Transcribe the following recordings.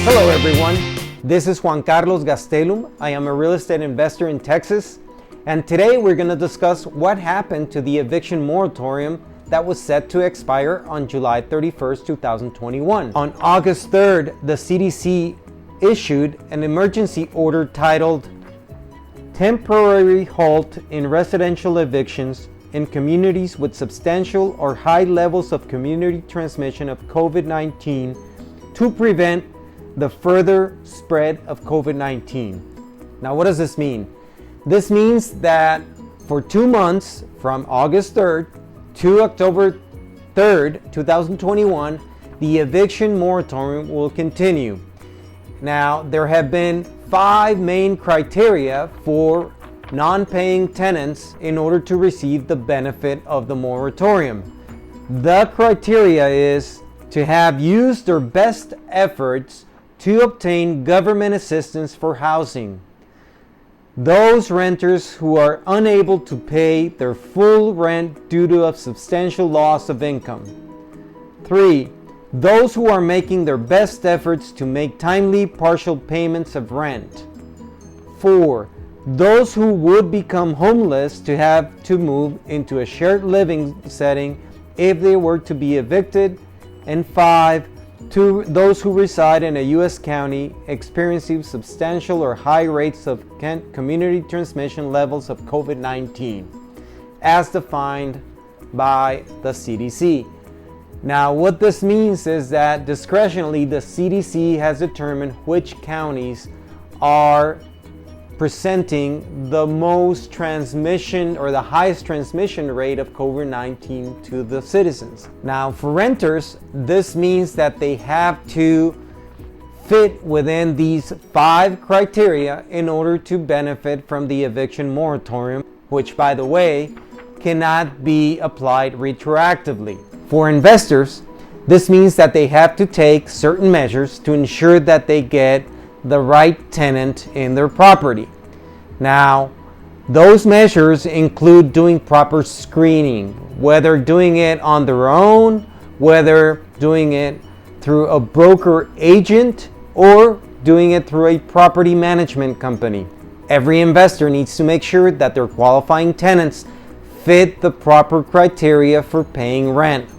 Hello everyone, this is Juan Carlos Gastelum. I am a real estate investor in Texas, and today we're going to discuss what happened to the eviction moratorium that was set to expire on July 31st, 2021. On August 3rd, the CDC issued an emergency order titled Temporary Halt in Residential Evictions in Communities with Substantial or High Levels of Community Transmission of COVID-19 to prevent the further spread of COVID-19. Now, what does this mean? This means that for 2 months, from August 3rd to October 3rd, 2021, the eviction moratorium will continue. Now, there have been 5 main criteria for non-paying tenants in order to receive the benefit of the moratorium. The criteria is to have used their best efforts to obtain government assistance for housing. Those renters who are unable to pay their full rent due to a substantial loss of income. 3. Those who are making their best efforts to make timely partial payments of rent. 4. Those who would become homeless to have to move into a shared living setting if they were to be evicted. And 5. To those who reside in a U.S. county experiencing substantial or high rates of community transmission levels of COVID-19, as defined by the CDC. Now, what this means is that discretionally, the CDC has determined which counties are presenting the most transmission or the highest transmission rate of COVID-19 to the citizens. Now, for renters, this means that they have to fit within these 5 criteria in order to benefit from the eviction moratorium, which, by the way, cannot be applied retroactively. For investors, this means that they have to take certain measures to ensure that they get the right tenant in their property. Now, those measures include doing proper screening, whether doing it on their own, whether doing it through a broker agent, or doing it through a property management company. Every investor needs to make sure that their qualifying tenants fit the proper criteria for paying rent.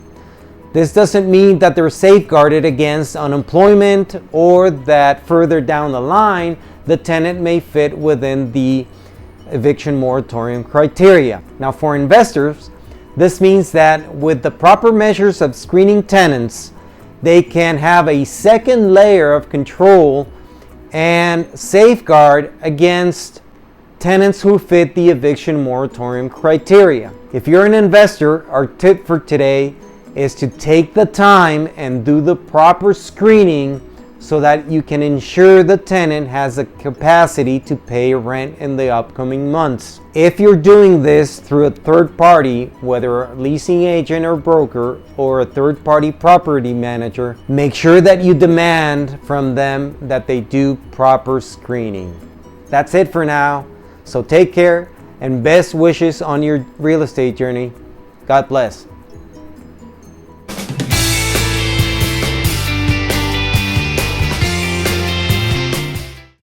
This doesn't mean that they're safeguarded against unemployment or that further down the line, the tenant may fit within the eviction moratorium criteria. Now, for investors, this means that with the proper measures of screening tenants, they can have a second layer of control and safeguard against tenants who fit the eviction moratorium criteria. If you're an investor, our tip for today is to take the time and do the proper screening so that you can ensure the tenant has the capacity to pay rent in the upcoming months. If you're doing this through a third party, whether a leasing agent or broker or a third party property manager, make sure that you demand from them that they do proper screening. That's it for now. So take care and best wishes on your real estate journey. God bless.